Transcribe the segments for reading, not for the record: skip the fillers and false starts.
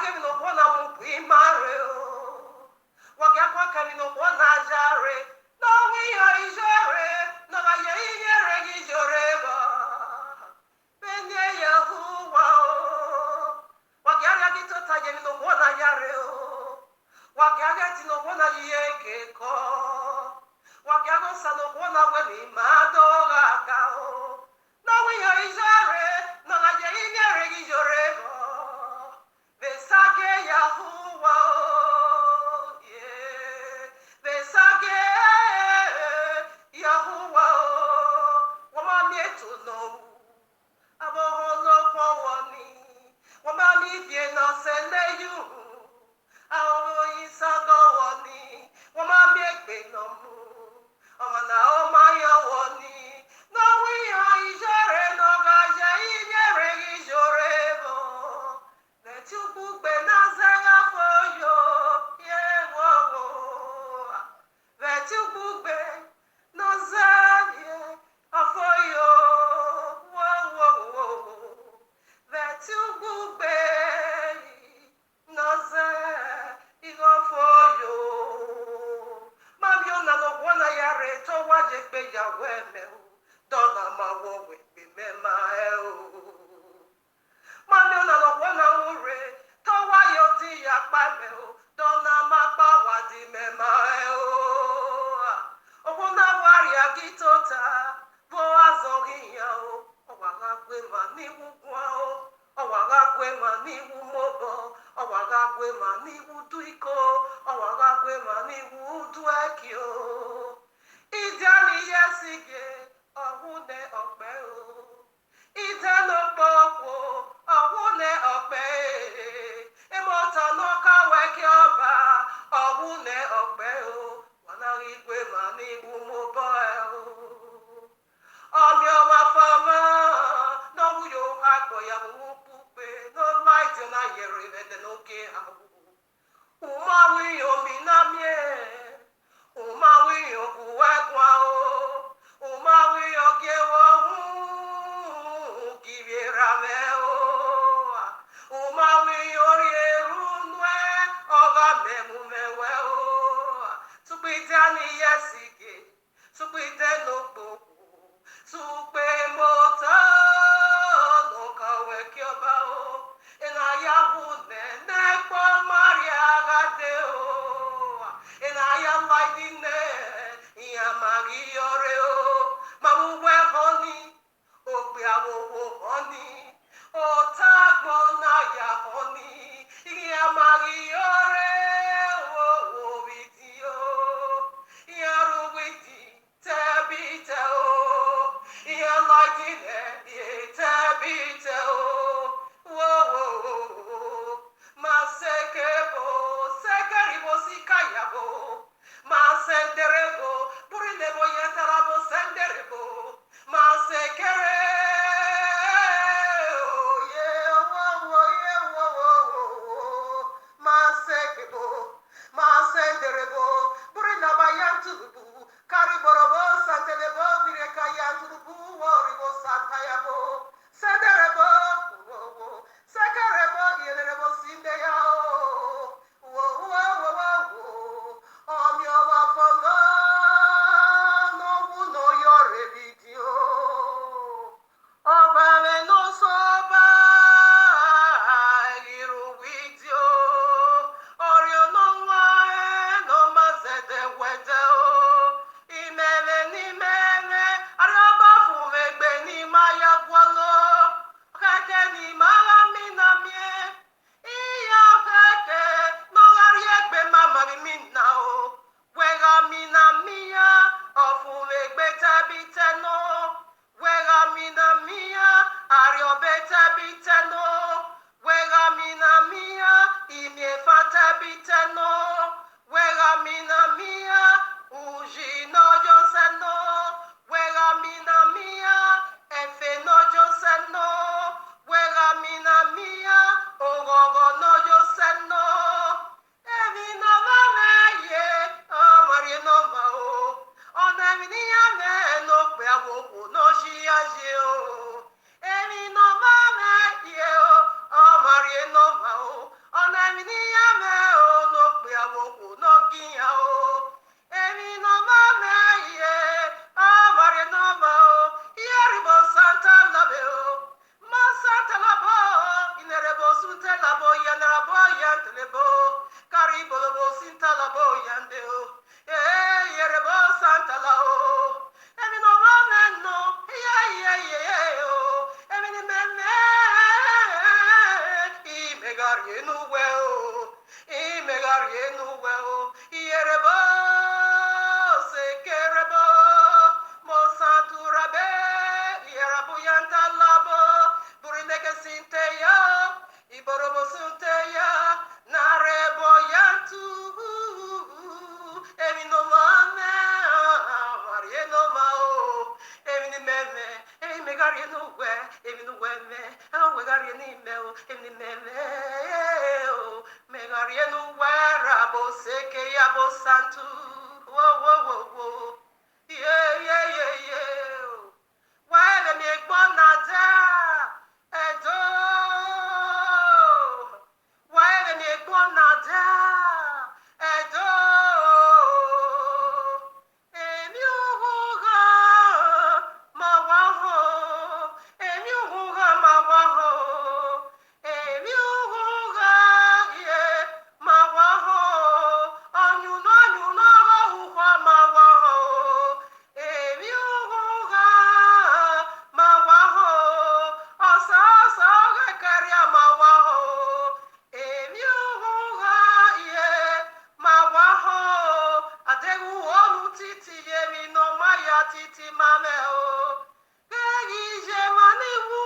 give no one am we mario. Wagakwa kami no one ajare. No we are ijare. No ga ye yere gijore ba. Benye Yahuwa o. Wagyaga gitota ye no one ajare o. Wagyaga ti no one yeke ko. Wagyago sa no one we mi madoga ka o. No we are ijare. No ga ye yere gijore ba. Besage Yahuwa o, yeah. Besage Yahuwa o, wama mietu no. Aboholo kwa wani, wama mifye no sele yu. Aoro isago wani, wama miekbe no mu. Omana oma ya wani, no we are ijare no gaje ijere ijore bo. Let you book Benazaga for you, yeah, whoa. Let you book Benazaga for you, whoa. Let you book Benazaga for you. Mamma, no one I are to watch it be your women. Don't know my be my Mami ona no wana ure, towa yoti yakpame o, dona makpa wadi mema o. Okuna wari agitota, bo azogiya o. Owaga gwe mani wugwa o, owaga gwe mani wumobo, owaga gwe mani wuduiko, owaga gwe mani wudueki o. Idiani yesige, ohune okpe o. Iteno popo, ohune okpe. Emota no kawe kioba, ohune okpe o. Wana igwe mani umobo o. Omyo mafama, no uyo hako ya mupupe, no light na yeri vede no ke hawu. Umawi yo minamye, umawi yo kuwekwa o, umawi yo gewo kivirameo, umawi yo rierunwe, oga memumewe o, supitani yesike, supite no poku, supe mota, no kawe kyoba o, ena yahune, nekwa maria gateo, ena ya laidine, ya magio sunte la boya na boya telebo. Karibo lobo sinta la boya ndeo. Yerebo santa la o. Emi no mame no. Emi ni meme. Imegarie nu weo. Imegarie nu weo. Yerebo sekerebo. Mosanturabe. Yerabu yanta labo. Burineke sinteya. Iborobo sinteya. Narebo yantu. Emi no mame. Marie no mao. Emi ni meme. Emi megarie no we. Emi no weme. Wegarie ni meo. Emi ni meme. Megarie no we. Rabo seke yabo santu. Whoa, whoa, whoa, whoa. Yeah. Why let me go nada? Edo. Why let me go nada? Edo. Emiuga mawaho. Emiuga mawaho. Emiuga ye mawaho. Anyuno huwa mawaho. Emiuga mawaho. Osa gekaria mawaho. Emiuga ye mawaho. Adegu onu titi yemi no maya titi mameo. Ege mani wu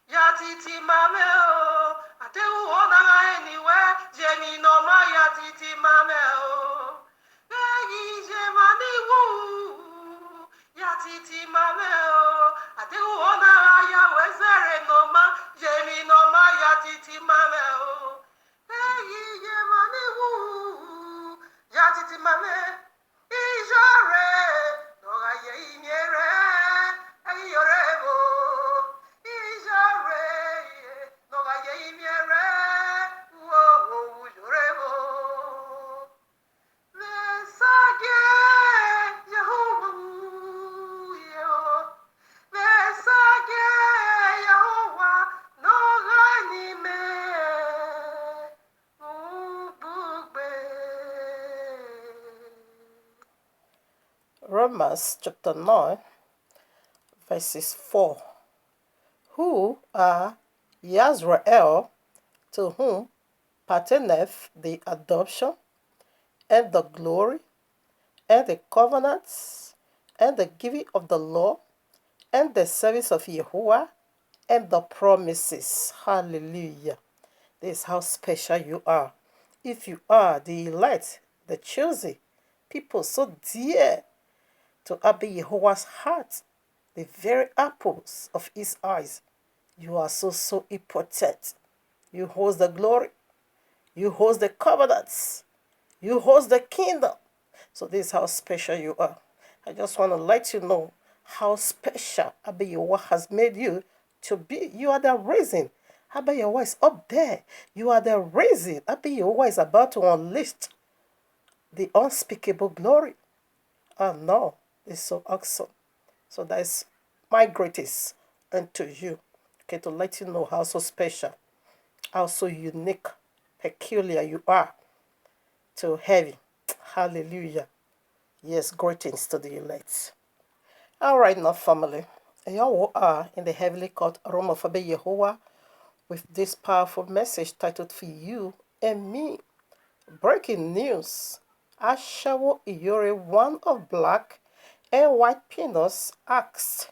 ya titi mameo. Adegu ona anywhere jemi no maya titi mameo. Ege mani wu ya titi mameo. Adegu ona ya wezere no ma jemi no maya titi mameo. Ege mani wu ya titi mame ijore noga ye imiere ayorebo ijore noga ye imiere wo yorebo lesage Yehovah lesage Yehovah noga ni me Romans chapter 9, verses 4. Who are Yisrael, to whom pertaineth the adoption, and the glory, and the covenants, and the giving of the law, and the service of Yahuwah, and the promises. Hallelujah. This is how special you are. If you are the elect, the chosen, people so dear to Abba Yehovah's heart, the very apples of his eyes, you are so important. You hold the glory. You hold the covenants. You hold the kingdom. So this is how special you are. I just want to let you know how special Abba Yehovah has made you to be. You are the reason. Abba Yehovah is up there. You are the reason. Abba Yehovah is about to unleash the unspeakable glory. Oh no, it's so awesome. So that's my greatest unto you. Okay, to let you know how so special, how so unique, peculiar you are to heaven. Hallelujah. Yes, greetings to the elect. All right, now, family. Y'all are in the heavenly court room of Abba Yehovah with this powerful message titled For You and Me. Breaking news. Ashawo Iyore, one of black and white peanuts, asked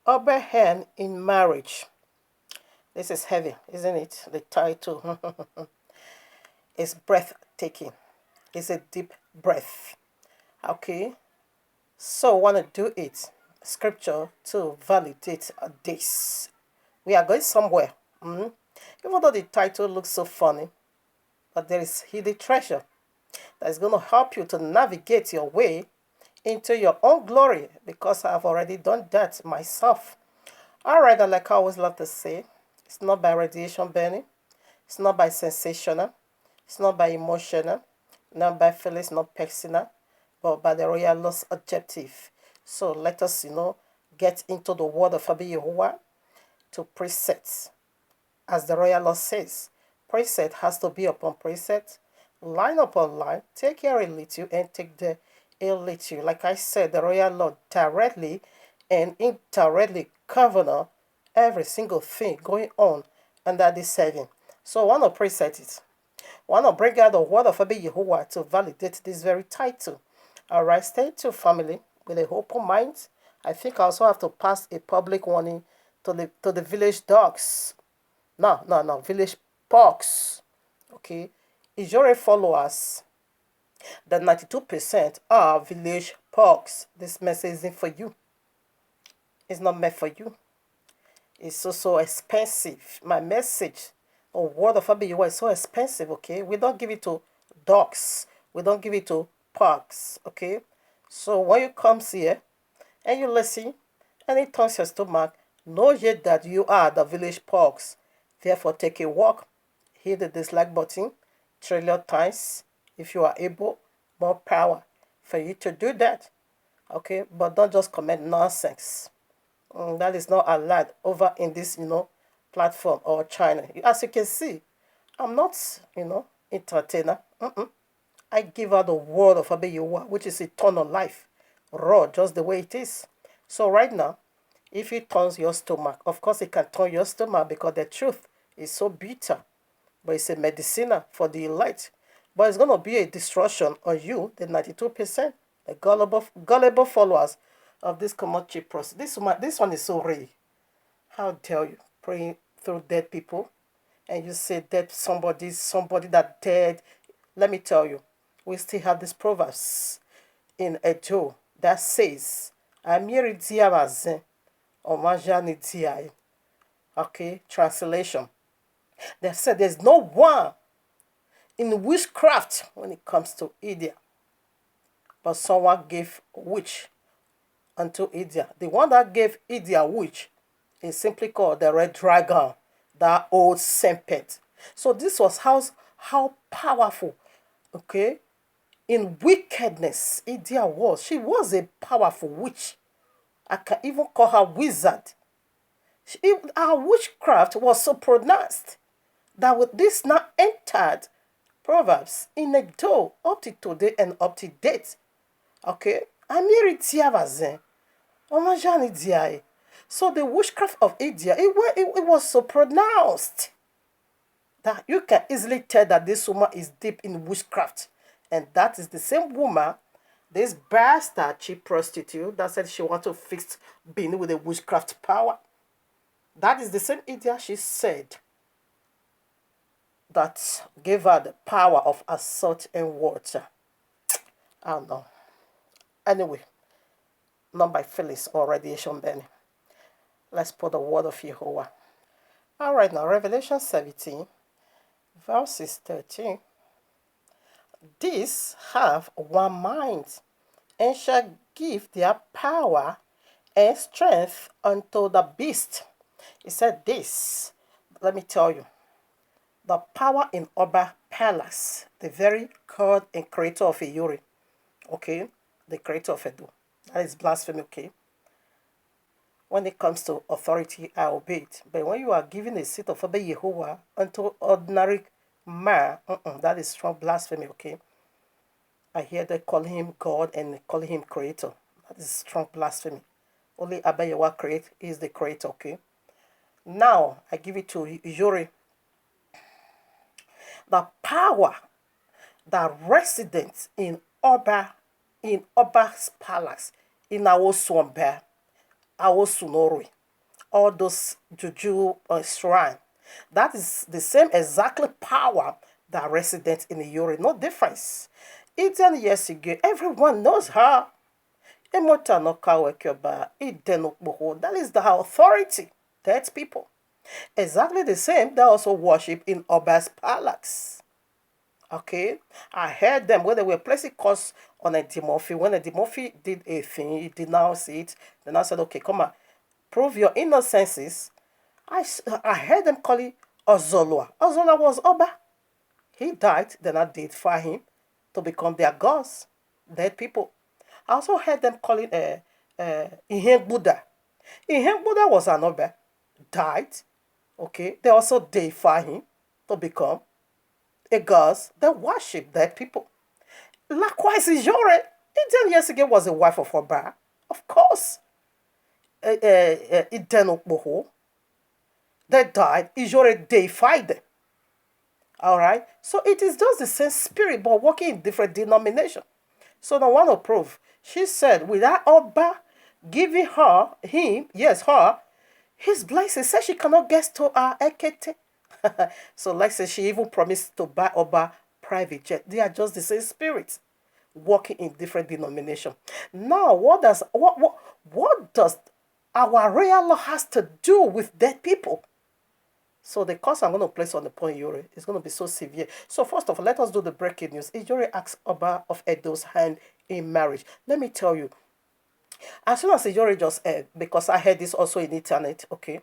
Abraham in marriage. This is heavy, isn't it? The title is breathtaking. It's a deep breath. Okay, so I want to do it. Scripture to validate this. We are going somewhere. Even though the title looks so funny, but there is hidden treasure that is going to help you to navigate your way into your own glory, because I've already done that myself. All right, and like I always love to say, it's not by radiation burning, it's not by sensational, it's not by emotional, not by feelings, not personal, but by the royal loss objective. So let us, get into the word of Abba Yehovah to preset as the royal law says. Precept has to be upon precept, line upon line. Take here a little and take there a little. Like I said, the royal law directly and indirectly govern every single thing going on under this setting. So I want to precept it. I want to bring out the word of Abba Yehovah to validate this very title. Alright, stay tuned, family, with a open mind. I think I also have to pass a public warning to the village dogs. No, village pugs. Okay, Ijore followers, the 92% are village pugs. This message isn't for you. It's not meant for you. It's so expensive. My message, the word of Abba is so expensive, okay? We don't give it to dogs. We don't give it to pugs, okay? So when you come here and you listen and it turns your stomach, know yet that you are the village pugs. Therefore, take a walk, hit the dislike button, trillion times if you are able, more power for you to do that, okay? But don't just comment nonsense. That is not allowed over in this, platform or channel. As you can see, I'm not, entertainer. I give out the word of Abba Yehovah, which is eternal life, raw, just the way it is. So right now, if it turns your stomach, of course it can turn your stomach because the truth is so bitter, but it's a medicina for the elite. But it's going to be a destruction on you, the 92%, the gullible followers of this commodity process. This one is so real. How dare you praying through dead people and you say dead somebody that dead. Let me tell you, we still have these proverbs in Edo that says, Amiri diabazen, omajani diai. Okay, translation. They said there's no one in witchcraft when it comes to India, but someone gave witch unto India. The one that gave India witch is simply called the red dragon, that old serpent. So this was how powerful, okay, in wickedness India was. She was a powerful witch. I can even call her wizard. Her witchcraft was so pronounced that with this now entered Proverbs in a door up to today and up to date. Okay? Amiri Tiavazen. Omajani Diaye. So the witchcraft of India, it was so pronounced that you can easily tell that this woman is deep in witchcraft. And that is the same woman, this bastard cheap prostitute that said she wanted to fix Benin with a witchcraft power. That is the same India she said that gave her the power of assault and water. I don't know. Anyway, not by Phyllis or radiation burning. Let's put the word of Jehovah. All right, now Revelation 17, verses 13. These have one mind, and shall give their power and strength unto the beast. He said this, let me tell you, the power in Oba Palace, the very God and creator of Iyuri, okay, the creator of Edo. That is blasphemy, okay? When it comes to authority, I obey it. But when you are giving a seat of Abba Yehovah unto ordinary man, that is strong blasphemy, okay? I hear they call him God and call him creator. That is strong blasphemy. Only Abba Yehovah is the creator, okay? Now, I give it to Yuri. The power that residents in Oba's palace, in Awoswambe, Awosunori, all those juju shrine. That is the same exactly power that residents in the Yuri. No difference. 18 years ago, everyone knows her. That is the authority. That's people. Exactly the same. They also worship in Oba's palace. Okay, I heard them when they were placing curse on Eddie Murphy. When Eddie Murphy did a thing, he denounced it. Then I said, okay, come on, prove your innocences. I heard them calling Ozolwa. Ozolwa was Oba. He died, then I did for him to become their gods, dead people. I also heard them calling Ihe Buddha. Ihe Buddha was an Oba, died, Okay, they also deify him to become a god. They worship their people. Likewise, Ijore, 10 years ago, was a wife of Oba. Of course, Iden they died. Ijore deified them. All right. So it is just the same spirit, but working in different denomination. So the one to prove, she said, without Oba giving her, his blessing, said she cannot get to her Ekete. So like say she even promised to buy Oba private jet. They are just the same spirits working in different denomination. Now, what does our royal law has to do with dead people? So the course I'm going to place on the point Yuri is going to be so severe. So first of all, let us do the breaking news. Ijore asks Oba of Edo's hand in marriage. Let me tell you, as soon as Ijore just because I heard this also in internet, okay,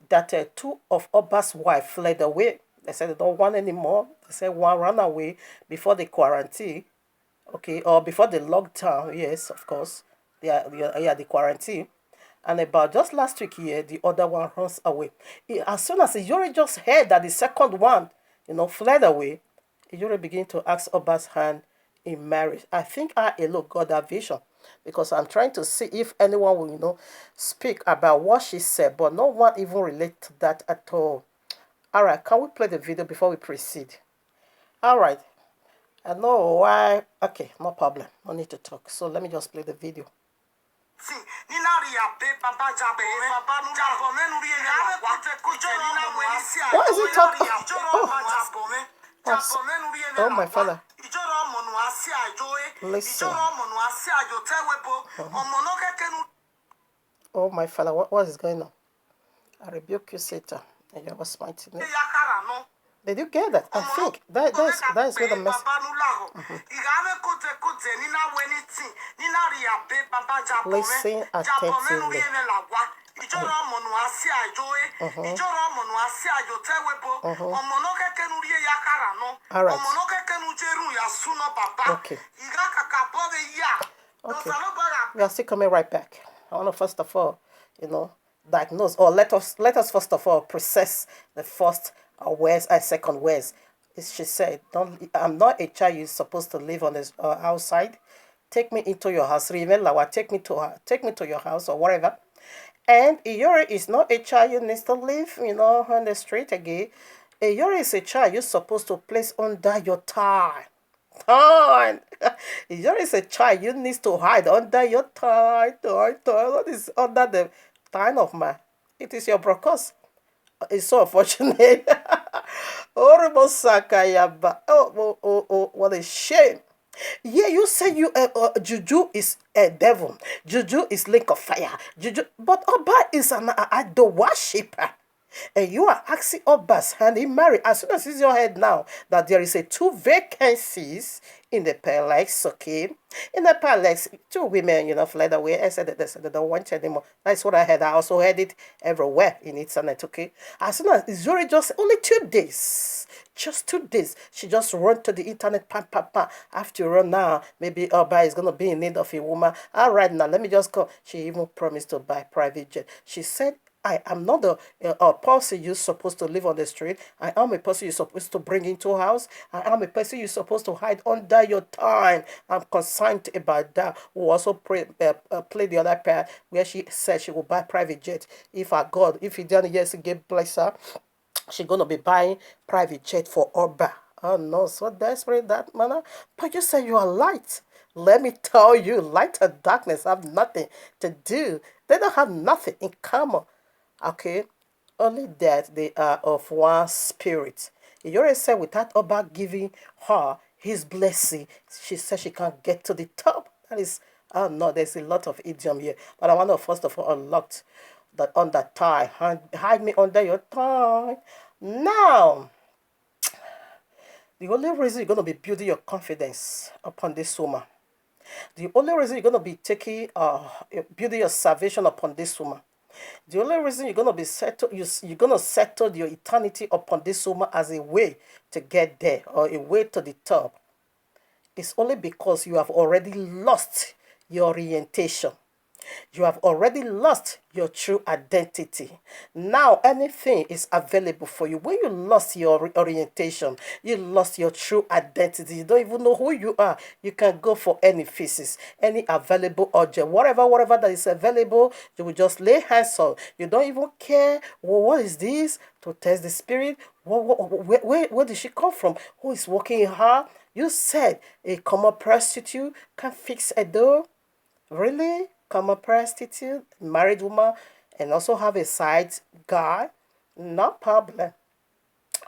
that two of Oba's wife fled away. They said they don't want anymore. They said one ran away before the quarantine, okay, or before the lockdown. Yes, of course, the quarantine. And about just last week here, the other one runs away. As soon as Ijore just heard that the second one, fled away, Ijore began to ask Oba's hand in marriage. I think I alone got that vision because I'm trying to see if anyone will, speak about what she said, but no one even relate to that at all. All right, can we play the video before we proceed? All right. I know why. Okay, no problem. No need to talk. So let me just play the video. What is he talking? Oh my father. Listen. Oh my father, what is going on? I rebuke you, Satan, and you have a mighty name. Did you get that? I think that is where the message. Listen attentively. All right. Okay. Okay. We are still coming right back. I want to first of all, diagnose, or let us first of all process the first words and second words. She said, "Don't. I'm not a child. You're supposed to live on this outside. Take me into your house. Remember, take me to your house or whatever." And Ijore is not a child you need to live, on the street again. Ijore is a child you're supposed to place under your thigh. Ijore is a child you need to hide under your thigh. What is under the thigh of man? It is your brocos. It's so unfortunate. Horrible Sakayaba. Oh, what a shame. Yeah, you say Juju is a devil. Juju is lake of fire. Juju, but Oba is an idol worshipper. And you are asking Oba's hand in marriage. As soon as it's your head now that there is a 2 vacancies in the palace, okay? In the palace, 2 women, fled away. I said that they don't want anymore. That's what I heard. I also heard it everywhere in internet, okay? As soon as it's really just only 2 days. Just 2 days. She just run to the internet, pam. After all now, maybe Oba is going to be in need of a woman. All right, now, let me just go. She even promised to buy private jet. She said, I am not a person you're supposed to live on the street. I am a person you're supposed to bring into a house. I am a person you're supposed to hide under your time. I'm concerned about that. Who also play the other part where she said she will buy private jet. If he done yes, get bless her, she's going to be buying private jet for Oba. Oh no, so desperate that manner. But you say you are light. Let me tell you, light and darkness have nothing to do. They don't have nothing in common. Okay, only that they are of one spirit. You already said without Oba giving her his blessing, she said she can't get to the top. That is, oh no, there's a lot of idiom here. But I want to first of all unlock that on that tie. Hide me under your tie. Now, the only reason you're going to be building your confidence upon this woman, the only reason you're going to be building your salvation upon this woman, the only reason you're going to be settled, you're going to settle your eternity upon this woman as a way to get there or a way to the top is only because you have already lost your orientation. You have already lost your true identity. Now anything is available for you. When you lost your orientation, you lost your true identity. You don't even know who you are. You can go for any physics, any available object, whatever that is available, you will just lay hands on. You don't even care, well, what is this? To test the spirit. Where did she come from? Who is working in her? You said a common prostitute can fix a door. Really? Come a prostitute, married woman, and also have a side guy? No problem.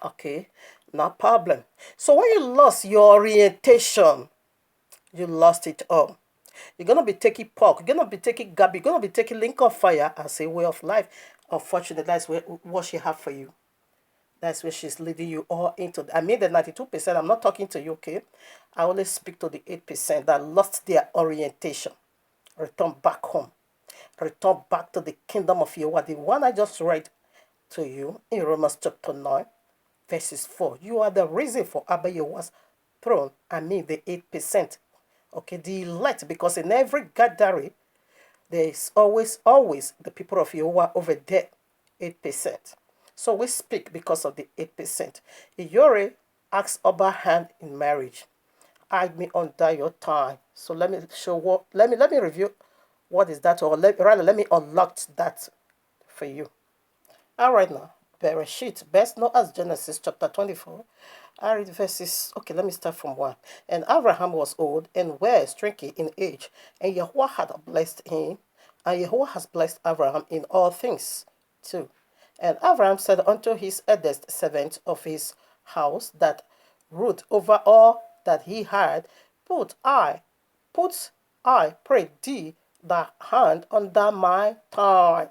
Okay, no problem. So when you lost your orientation, you lost it all. You're gonna be taking pork, you're gonna be taking garbage, you're gonna be taking link of fire as a way of life. Unfortunately, that's what she have for you. That's where she's leading you all into. I mean the 92%. I'm not talking to you, okay? I only speak to the 8% that lost their orientation. Return back home. Return back to the kingdom of Yahweh. The one I just read to you in Romans chapter 9, verses 4. You are the reason for Abba Yahweh's throne. I mean the 8%. Okay, the elect, because in every gathering, there is always the people of Yahweh over there, 8%. So we speak because of the 8%. Iyore asks Abba hand in marriage. Hide me under your time. So let me show what. Let me review what is that, or let me unlock that for you. All right now, Bereshit, best known as Genesis chapter 24. I read verses. Okay, let me start from 1. And Abraham was old and well stricken in age, and Yahweh had blessed him, and Yahweh has blessed Abraham in all things too. And Abraham said unto his eldest servant of his house that ruled over all that he had, put I, pray thee, thy hand under my thigh,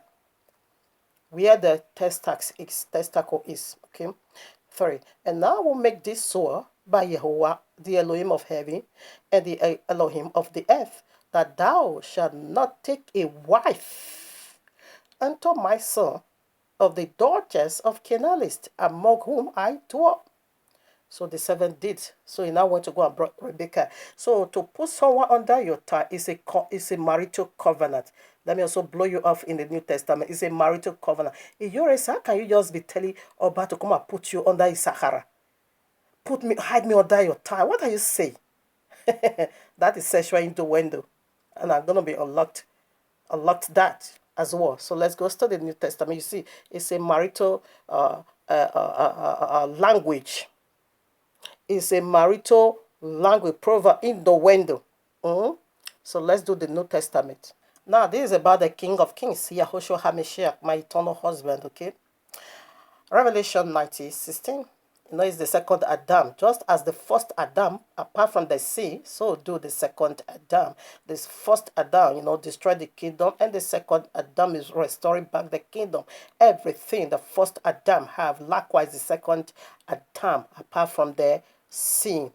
where the testacle is. Okay. 3. And now I will make this sure by Jehovah, the Elohim of heaven, and the Elohim of the earth, that thou shalt not take a wife unto my son of the daughters of Canaanites, among whom I dwell. So the servant did. So he now went to go and brought Rebecca. So to put someone under your tie is a marital covenant. Let me also blow you off in the New Testament. It's a marital covenant. In your race, how can you just be telling Oba to come and put you under his Sahara? Hide me under your tie. What are you saying? That is sexual innuendo. And I'm gonna be unlocked that as well. So let's go study the New Testament. You see, it's a marital language. Is a marital language proverb in the window. So let's do the New Testament. Now, this is about the King of Kings, Yahushua HaMashiach, my eternal husband, okay? Revelation 19:16. You know, it's the second Adam. Just as the first Adam, apart from the sea, so do the second Adam. This first Adam, destroyed the kingdom, and the second Adam is restoring back the kingdom. Everything the first Adam have, likewise the second Adam, apart from the sea,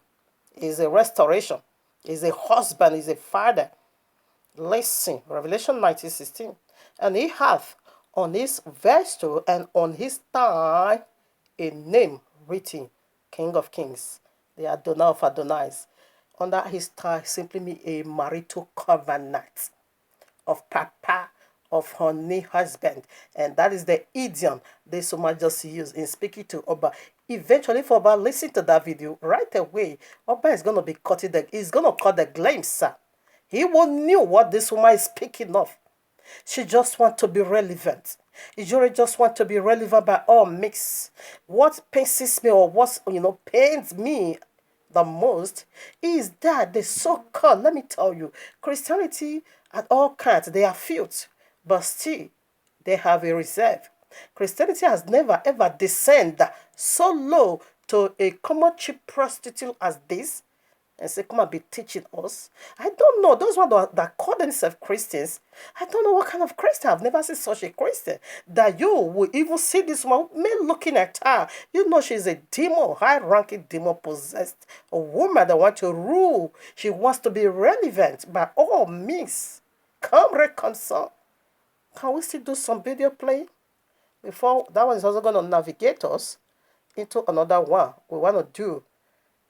is a restoration, is a husband, is a father. Listen, Revelation 19:16. And he hath on his vesture and on his thigh a name written, King of Kings, the Adonai of Adonais. Under his thigh simply means a marital covenant of papa, of honey husband. And that is the idiom they so much just use in speaking to Oba. Eventually, for Oba, listen to that video right away. Oba is going to be cutting he's going to cut the glimpse, sir. He won't know what this woman is speaking of. She just wants to be relevant. Ijore just want to be relevant by all means. What pains me, or what pains me the most, is that the so-called, let me tell you, Christianity at all kinds, they are filth, but still they have a reserve. Christianity has never ever descended so low to a common cheap prostitute as this, and say, come and be teaching us. I don't know. Those ones that call themselves Christians, I don't know what kind of Christian. I've never seen such a Christian. That you will even see this woman, me looking at her. You know she's a demon, high-ranking demon-possessed. A woman that wants to rule. She wants to be relevant by all means. Come reconcile. Can we still do some video play? Before, that one is also going to navigate us into another one. We want to do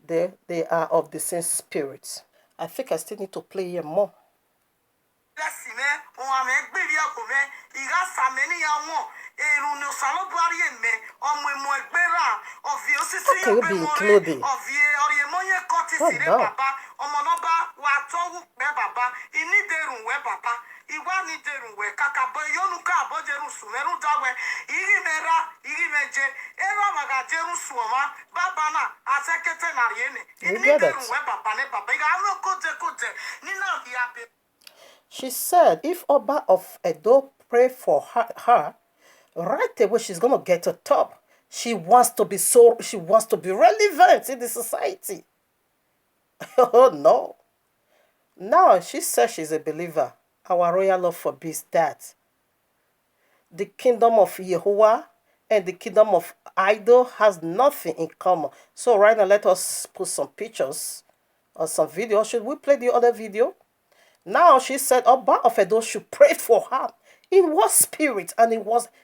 they are of the same spirit. I think I still need to play here more. Lẹ́sìmẹ́ ohun àmì ẹgbẹ́rì ẹ̀kọ́ mẹ́ ìhà sàmẹ́nìyà wọn èrò ní ọ̀sánlọ́bùhárí ẹ̀mẹ́ ọmọ ẹ̀mọ́ ẹgbẹ́rà ọ̀fì òsìsì How can you ẹgbẹ́ be mọ́rẹ́ included? ọ̀fì ọ̀rẹ́ ẹ̀mọ́yẹ kọ́tì Oh sílẹ̀ no. bàbá ọmọ nọ́bà wà tọ́wù pẹ́ bàbá ìnídẹ̀rùn wẹ́ bàbá ìwà nídẹ̀rùn wẹ́ kàkàbọ̀ ìyọ́nù ká àbọ̀jẹ̀rùn sùn mẹ́rù dáwẹ́ ìrì mẹ́ra ìrì mẹ́jẹ ẹ̀rọ àmàgàjẹ̀rùn sùn ọ̀mà bàbá náà àtẹ́kẹ́tẹ́ nàríyẹ́nì ìnídẹ̀rùn wẹ́ bàbá ní bàbá ìgbà àwọn kójẹkójẹ nínú ìyá bẹ́ẹ̀. She said if Oba of Edo pray for her, right away she's going to get to top. She wants to be relevant in the society. Oh no. Now she says she's a believer. Our royal love forbids that. The kingdom of Yehovah and the kingdom of idol has nothing in common. So right now let us put some pictures or some video. Should we play the other video? Now she said Oba of Edo should pray for her. In what spirit and in what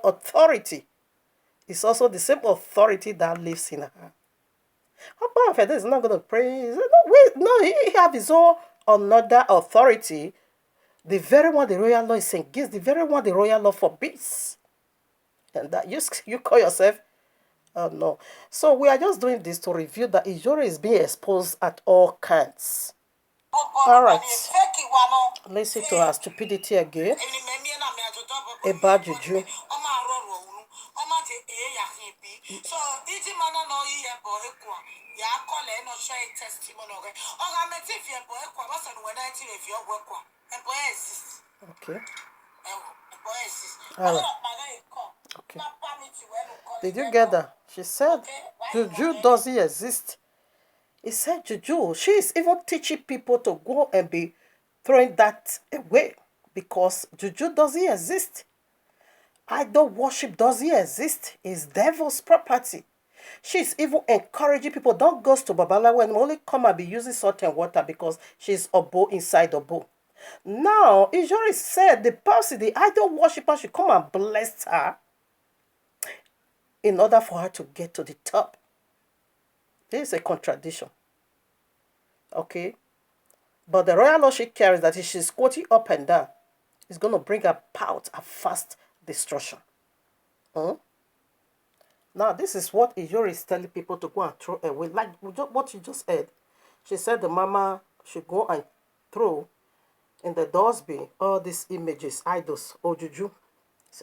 authority? It's also the same authority that lives in her. Oba of Edo is not going to pray. He have his own another authority. The very one the royal law is against, the very one the royal law forbids. And that you call yourself no. So we are just doing this to review that Ijore is being exposed at all kinds. All right. Listen to her stupidity again about Juju. So iti mana no iye bo ekwa ya kole no share testimony okay oga meti fi ebo ekwa ba so no na ti fi ogwo ekwa ebo exist Okay. Ebo exist All right. Okay. Did you get that? She said Juju doesn't exist. He said Juju. She is even teaching people to go and be throwing that away because Juju doesn't exist. Idol worship doesn't exist. It's devil's property. She's even encouraging people, don't go to Babalawo and only come and be using salt and water because she's Obo inside Obo. Now, Ijori said the person, the idol worshiper should come and bless her in order for her to get to the top. This is a contradiction. Okay? But the royal law she carries that if she's quoting up and down, it's going to bring about a fast destruction. Now, this is what Ijori is telling people to go and throw away. Like what you just said. She said the mama should go and throw in the dustbin all these images, idols, Ojuju.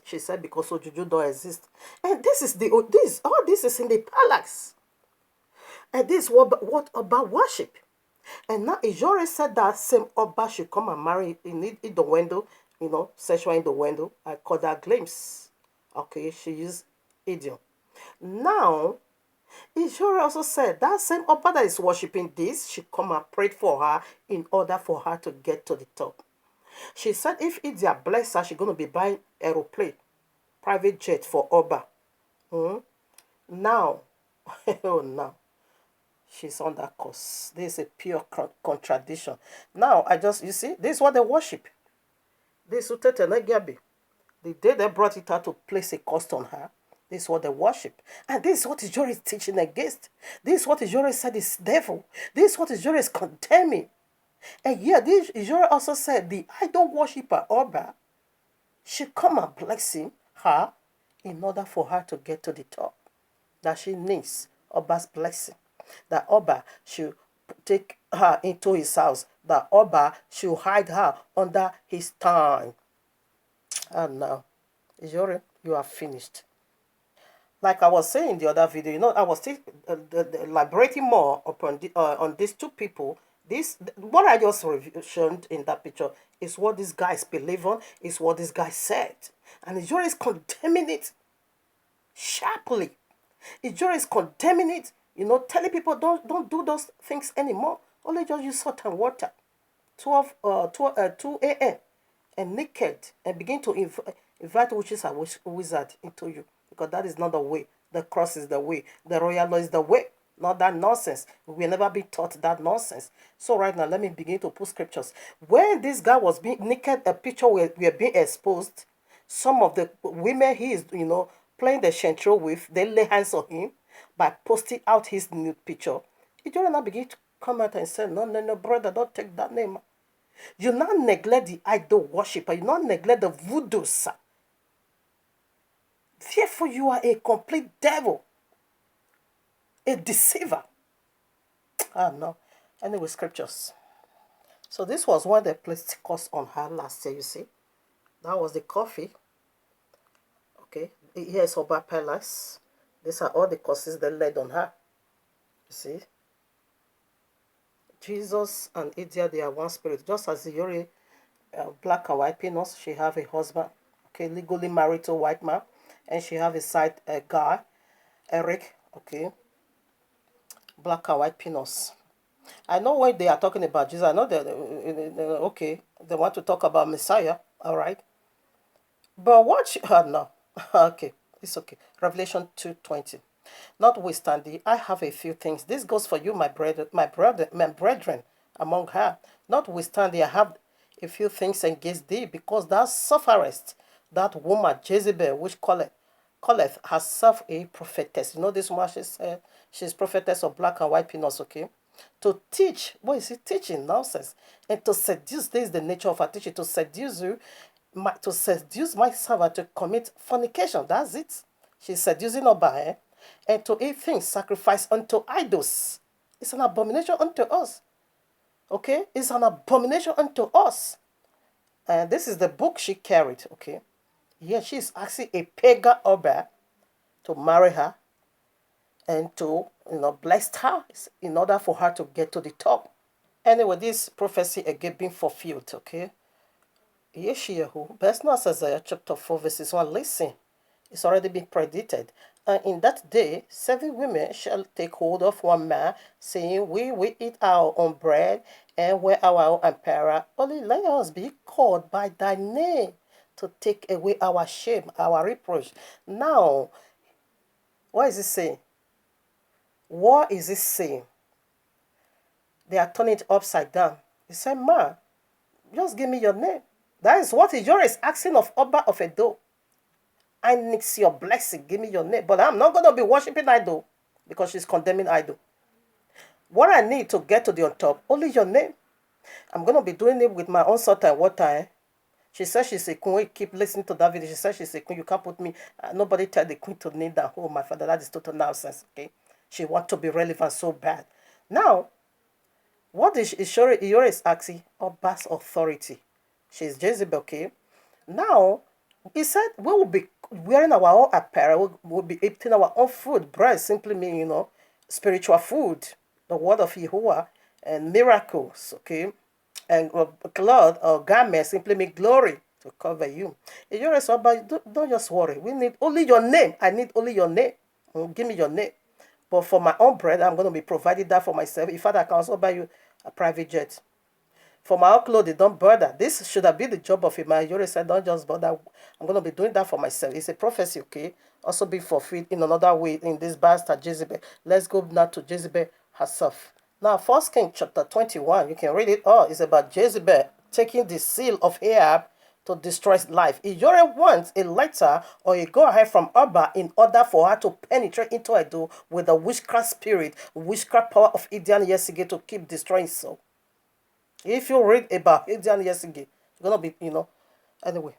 She said because Ojuju don't exist. And all this is in the palace. And this is what about worship. And now Ijori said that same Oba should come and marry in the window, sexual in the window. I call that glimpse. Okay, she used idiom. Now, Ijori also said that same Oba that is worshipping this should come and pray for her in order for her to get to the top. She said if Idia bless her, she's going to be buying aeroplane, private jet for Oba. Now, oh no. She's on that course. This is a pure contradiction. Now, you see, this is what they worship. This is Utetenegabi. The day they brought it out to place a cost on her, this is what they worship. And this is what Ijori is teaching against. This is what Ijori said is devil. This is what Ijori is condemning. And yeah, this Ijori also said the idol worshiper Oba should come and bless her in order for her to get to the top. That she needs Oba's blessing. That Oba should take her into his house. That Oba should hide her under his tongue. And now, Ijori, you are finished. Like I was saying in the other video, I was still elaborating more upon on these two people. What I just shown in that picture is what this guy is believing, is what this guy said. And Ijori is condemning it sharply. Ijori is condemning it, telling people don't do those things anymore. Only just use salt and water. 2 a.m. and naked and begin to invite witches and wizards into you. Because that is not the way. The cross is the way. The royal law is the way. Not that nonsense. We will never be taught that nonsense. So right now, let me begin to put scriptures. When this guy was being naked, a picture were being exposed, some of the women he is, playing the shantro with, they lay hands on him by posting out his nude picture. He did not begin to come out and say, no, brother, don't take that name. You not neglect the idol worshiper. You not neglect the voodoos. Therefore, you are a complete devil, a deceiver. Ah, no. Anyway, scriptures. So this was when they placed curse on her last year, you see. That was the coffee. Okay. Here's Oba Palace. These are all the curses they laid on her. You see. Jesus and Idia, they are one spirit. Just as the Yuri black and white peanuts, she have a husband, okay, legally married to a white man, and she have a side guy, Eric, okay, black and white peanuts. I know when they are talking about Jesus, I know that, okay, they want to talk about Messiah, all right. But watch, no, okay, it's okay. Revelation 2:20. Notwithstanding, I have a few things. This goes for you, my brethren among her. Notwithstanding, I have a few things against thee, because thou sufferest that woman Jezebel, which calleth herself a prophetess. You know this woman, she's prophetess of black and white peanuts, okay? To teach, what is he teaching? Nonsense. And to seduce, this is the nature of her teaching, to seduce you, to seduce my servant to commit fornication. That's it. She's seducing Oba, and to eat things sacrificed unto idols. It's an abomination unto us. Okay? It's an abomination unto us. And this is the book she carried. Okay? Yeah, she's asking a pagan Oba to marry her and to, bless her in order for her to get to the top. Anyway, this prophecy again being fulfilled. Okay? Yeshayahu, best not Isaiah chapter 4 verses 1. Listen, it's already been predicted. And in that day, 7 women shall take hold of one man, saying, We will eat our own bread and wear our own apparel. Only let us be called by thy name to take away our shame, our reproach. Now, what is it saying? What is it saying? They are turning it upside down. He said, Man, just give me your name. That is what Ijora is asking of Oba of Edo. I need your blessing. Give me your name. But I'm not going to be worshiping idol because she's condemning idol. What I need to get to the on top, only your name. I'm going to be doing it with my own salt and water. She says she's a queen. Keep listening to that video. She says she's a queen. You can't put me. Nobody tell the queen to kneel down. Oh, my father, that is total nonsense. Okay? She wants to be relevant so bad. Now, what is Iyore is asking? Oba's authority. She's Jezebel, okay? Now, he said we will be wearing our own apparel, we'll be eating our own food. Bread simply means, spiritual food, the word of Yahuwah, and miracles, okay? And cloth or garment simply means glory to cover you. If you're a somebody, don't just worry. We need only your name. I need only your name. Give me your name. But for my own bread, I'm going to be providing that for myself. In fact, I can also buy you a private jet. For my own clothes, don't bother. This should have been the job of Emma. You said, don't just bother. I'm going to be doing that for myself. It's a prophecy, okay? Also be fulfilled in another way in this bastard Jezebel. Let's go now to Jezebel herself. Now, 1 Kings chapter 21, you can read it all. It's about Jezebel taking the seal of Ahab to destroy his life. If you wants a letter or a go-ahead from Abba in order for her to penetrate into Edo with the witchcraft spirit, witchcraft power of Idian Yesige to keep destroying soul. If you read about Idian Yesige, you're going to be, anyway.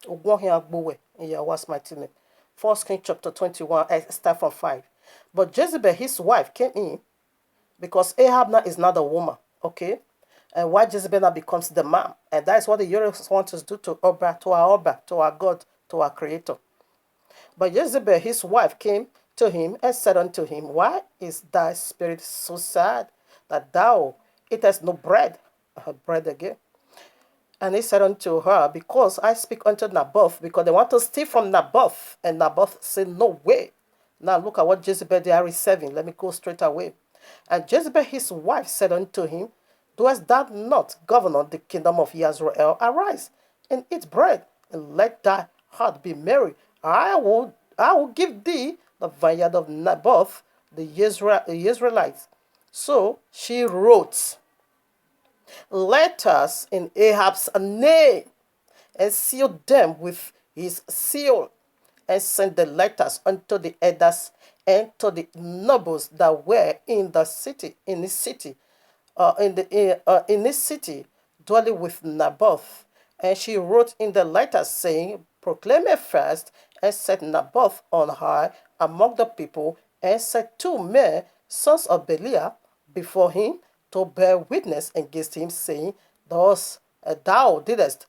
In Yahweh's mighty name. 1 Kings chapter 21, start from 5. But Jezebel, his wife, came in because Ahab now is not a woman, okay? And why Jezebel now becomes the man. And that is what the Europeans want us to do to our God, to our Creator. But Jezebel, his wife, came to him and said unto him, Why is thy spirit so sad that thou eatest no bread? Bread again. And he said unto her, Because I speak unto Naboth, because they want to steal from Naboth. And Naboth said, No way. Now look at what Jezebel they are receiving. Let me go straight away. And Jezebel his wife said unto him, Doest thou not govern the kingdom of Israel? Arise and eat bread, and let thy heart be merry. I will give thee the vineyard of Naboth, the Israelites. So she wrote letters in Ahab's name and sealed them with his seal, and sent the letters unto the elders and to the nobles that were in the city, in this city, dwelling with Naboth. And she wrote in the letter saying, proclaim a fast, and set Naboth on high among the people, and set two men, sons of Belial, before him to bear witness against him, saying, thus thou didst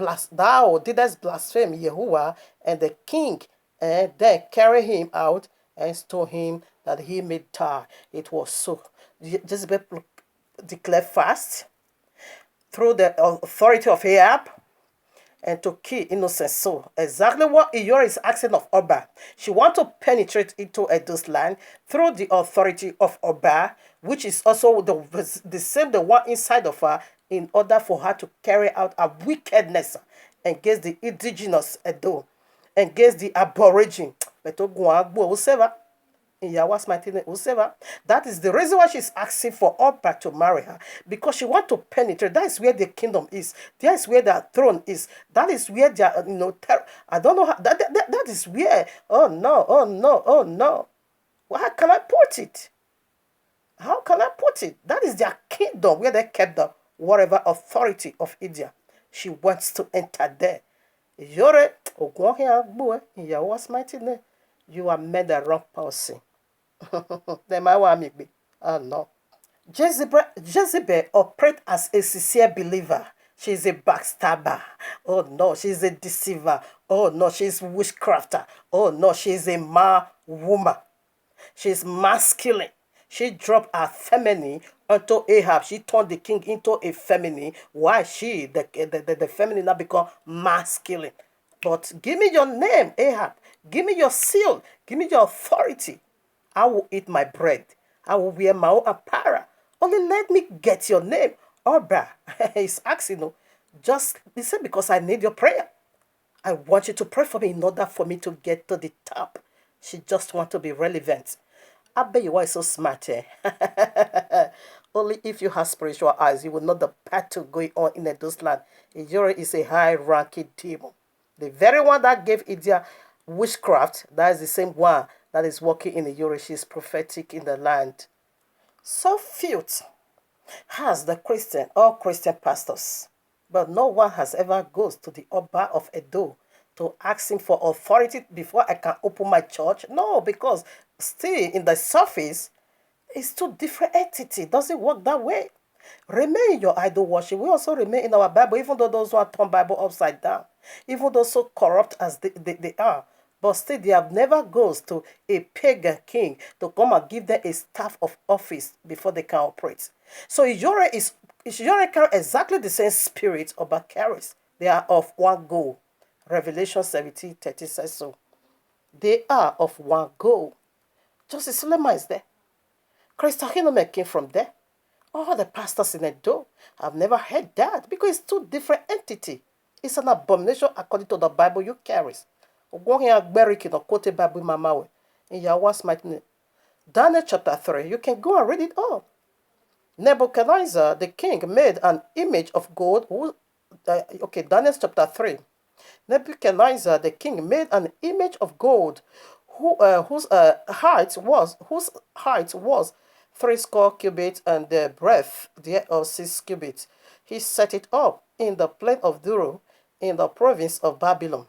blaspheme Yehovah and the king, and then carry him out and stone him that he may die. It was so. Jezebel declared fast through the authority of Ahab and to kill innocent soul. Exactly what Iyora is asking of Oba. She wants to penetrate into Edo's land through the authority of Oba, which is also the same the one inside of her, in order for her to carry out a wickedness against the indigenous Edo, against the aborigine. Yawas Martinez Useva. That is the reason why she's asking for Oprah to marry her, because she wants to penetrate. That is where the kingdom is. That is where the throne is. That is where their I don't know how that is where. Oh no! Oh no! Oh no! Well, how can I put it? How can I put it? That is their kingdom where they kept the whatever authority of India. She wants to enter there. Yore Yawas Martinez. You are made the wrong person. They might want me. Oh no. Jezebel operates as a sincere believer. She's a backstabber. Oh no, she's a deceiver. Oh no, she's witchcrafter. Oh no, she's a woman. She's masculine. She dropped her feminine unto Ahab. She turned the king into a feminine. Why the feminine now become masculine? But give me your name, Ahab. Give me your seal. Give me your authority. I will eat my bread. I will wear my own apparel. Only let me get your name. Oba is asking, just listen, because I need your prayer. I want you to pray for me in order for me to get to the top. She just wants to be relevant. I bet you are so smart. Only if you have spiritual eyes, you will know the battle going on in Edo's land. Ijore is a high-ranking demon. The very one that gave Idia witchcraft, that is the same one that is working in the Ijore. She is prophetic in the land. So few has the Christian or Christian pastors, but no one has ever goes to the Oba of Edo to ask him for authority before I can open my church. No, because still in the surface, it's two different entities. It doesn't work that way. Remain in your idol worship. We also remain in our Bible, even though those who are turn Bible upside down, even though so corrupt as they are. But still, they have never goes to a pagan king to come and give them a staff of office before they can operate. So Ijore carry exactly the same spirit Oba carries. They are of one goal. Revelation 17:30 says so. They are of one goal. Justice Sulema is there. Crystal Hinome came from there. All the pastors in Edo have never heard that, because it's two different entities. It's an abomination according to the Bible you carries. Daniel chapter 3, you can go and read it all. Nebuchadnezzar, the king, made an image of gold. Daniel chapter 3. Nebuchadnezzar, the king, made an image of gold whose height was 80 cubits, and the breadth thereof 6 cubits. He set it up in the plain of Duro, in the province of Babylon.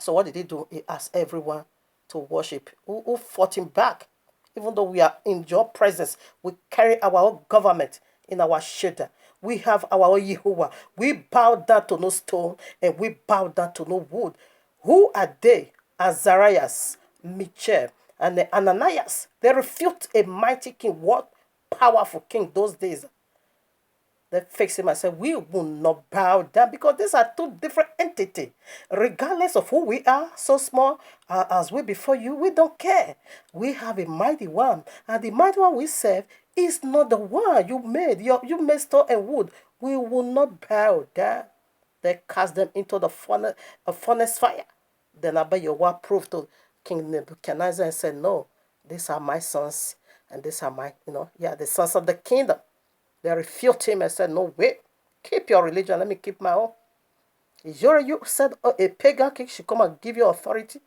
So what did he do? He asked everyone to worship. Who fought him back? Even though we are in your presence, we carry our own government in our shoulder. We have our own Yehovah. We bow down to no stone, and we bow down to no wood. Who are they? Azarias, Michel, and Ananias. They refute a mighty king. What powerful king those days. They fix him and say, we will not bow down, because these are two different entities. Regardless of who we are, so small as we before you, we don't care. We have a mighty one, and the mighty one we serve is not the one you made. You made stone and wood. We will not bow down. They cast them into the furnace fire. Then Abayowa proved to King Nebuchadnezzar and said, no, these are my sons, and these are my, the sons of the kingdom. They refused him and said, no way, keep your religion, let me keep my own. You said a pagan king should come and give you authority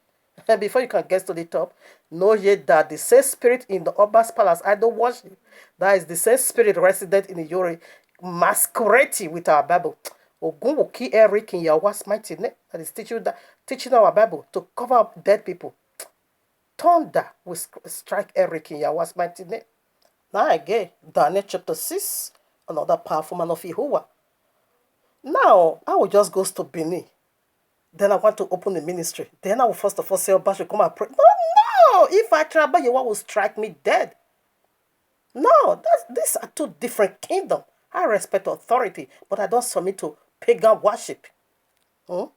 before you can get to the top. Know ye that the same spirit in the Oba's palace, idol worship, that is the same spirit resident in the Ijore, masquerading with our Bible. Ogun will kill Eric in Yahweh's mighty name. That is teaching our Bible to cover up dead people. Thunder will strike Eric in Yahweh's mighty name. Now again, Daniel chapter 6, another powerful man of Jehovah. Now, I will just go to Benin. Then I want to open the ministry. Then I will first of all say, Oba should come and pray. No. If I travel, you will strike me dead. No, these are two different kingdoms. I respect authority, but I don't submit to pagan worship. Why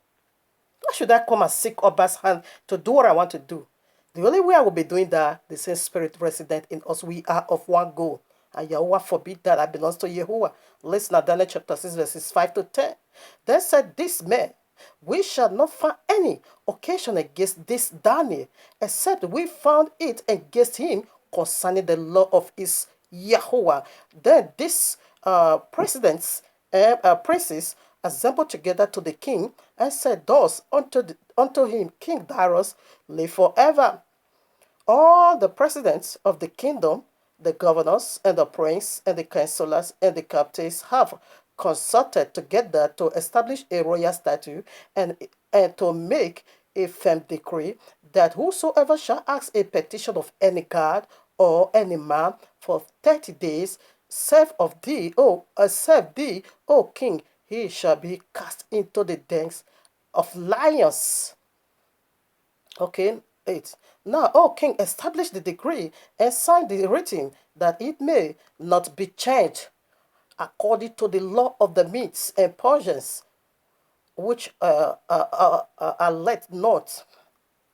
should I come and seek Oba's hand to do what I want to do? The only way I will be doing that, the same spirit resident in us, we are of one goal. And Yahweh forbid that I belongs to Yahuwah. Listen at Daniel chapter 6, verses 5 to 10. Then said this man, we shall not find any occasion against this Daniel, except we found it against him concerning the law of his Yahuwah. Then these princes assembled together to the king and said thus unto him, King Darius, live forever. All the presidents of the kingdom, the governors and the prince and the counselors and the captains have consulted together to establish a royal statute and to make a firm decree that whosoever shall ask a petition of any god or any man for 30 days, serve thee, O king, he shall be cast into the dens of lions. Okay, 8. Now, O king, establish the decree and sign the writing that it may not be changed according to the law of the Medes and Persians, which are let not.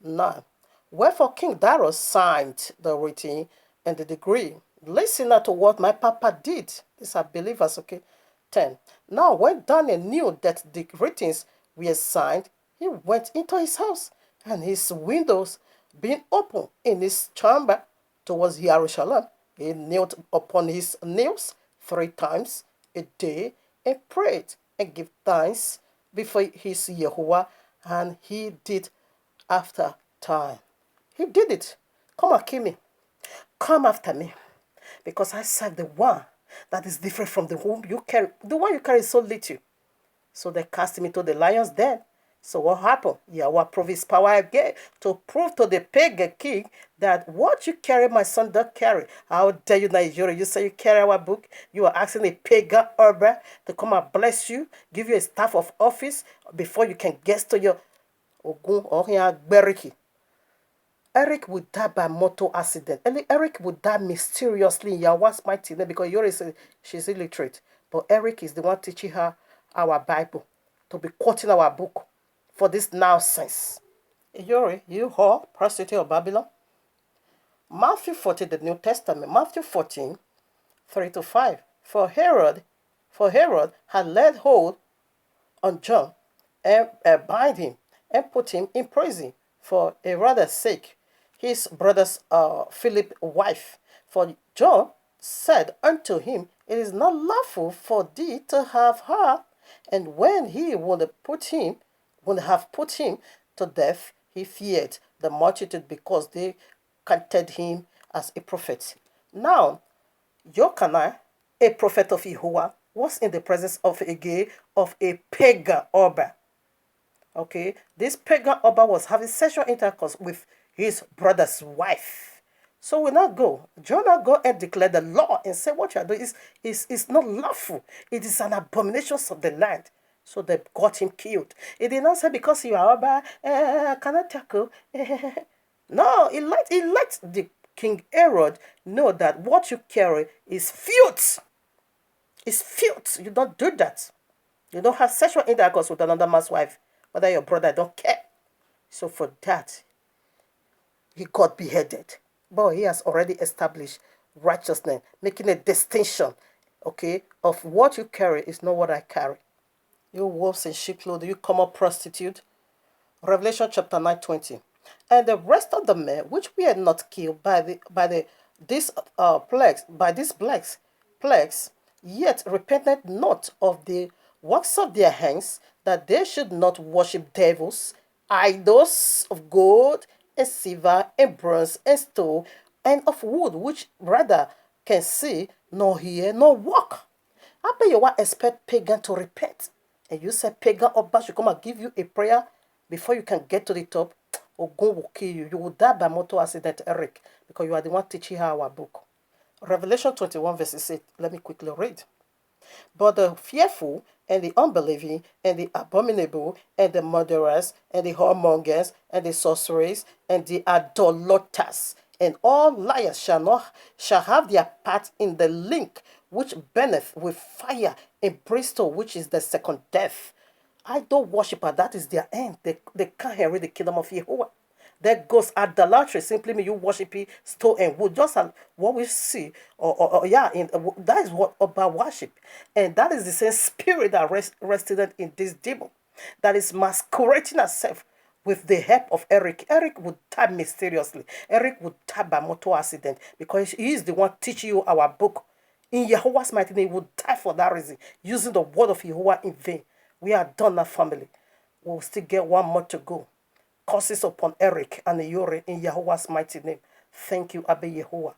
9. Wherefore King Darius signed the writing and the decree. Listen now to what my papa did. These are believers, okay? 10. Now when Daniel knew that the writings were signed, he went into his house, and his windows being open in his chamber towards Jerusalem, he knelt upon his knees 3 times a day and prayed and gave thanks before his Yahuwah, and he did after time. He did it. Come and kill me. Come after me. Because I serve the one that is different from the whom you carry. The one you carry is so little. So they cast him into the lion's den. So what happened? Yahweh proved his power again to prove to the pagan king that what you carry, my son, don't carry. How dare you, Nigeria? You say you carry our book. You are asking a pagan Oba to come and bless you, give you a staff of office before you can get to your Ogun or Beriki. Eric would die by motor accident. Eric would die mysteriously in Yahweh's mighty name because Yori said she's illiterate. But Eric is the one teaching her our Bible, to be quoting our book for this nonsense. Yori, you whore, prostitute of Babylon. Matthew 14, the New Testament. Matthew 14, 3 to 5. For Herod had laid hold on John and bind him and put him in prison for Herod's sake, his brother's Philip's wife. For John said unto him, it is not lawful for thee to have her. And when he would have put him to death, he feared the multitude because they counted him as a prophet. Now, Yochanan, a prophet of Yahuwah, was in the presence of a pagan Oba. Okay, this pagan Oba was having sexual intercourse with his brother's wife. So we now go. Jonah go and declare the law and say what you are doing is not lawful. It is an abomination of the land. So they got him killed. He did not say because you are Oba, cannot tackle. No, he let the King Herod know that what you carry is filth. It's filth. You don't do that. You don't have sexual intercourse with another man's wife. Whether your brother, I don't care. So for that, he got beheaded. But he has already established righteousness, making a distinction, okay, of what you carry is not what I carry. You wolves in sheep clothing, you common prostitute. Revelation chapter 9:20. And the rest of the men which were not killed by these plagues, yet repented not of the works of their hands, that they should not worship devils, idols of gold and silver and bronze and stone and of wood, which rather can see, nor hear, nor walk. After you want expect pagan to repent, and you say pagan Oba should come and give you a prayer before you can get to the top, Ogun will kill you. You will die by motor accident, Eric, because you are the one teaching her our book. Revelation 21 verses 8. Let me quickly read. But the fearful and the unbelieving and the abominable and the murderers and the whoremongers and the sorcerers and the idolaters and all liars shall have their part in the link which burneth with fire and brimstone, which is the second death. Idol worshiper, that is their end. They can't inherit the kingdom of Yahweh. That goes idolatry simply means you worshiping stone and wood, just as what we see, that is what about worship, and that is the same spirit that rested in this demon, that is masquerading herself with the help of Eric. Eric would die mysteriously. Eric would die by motor accident because he is the one teaching you our book. In Yahweh's mighty name, he would die for that reason, using the word of Yahweh in vain. We are done, our family. We'll still get one more to go. Curses upon Eric and Yuri in Yahweh's mighty name. Thank you, Abba Yahuwah.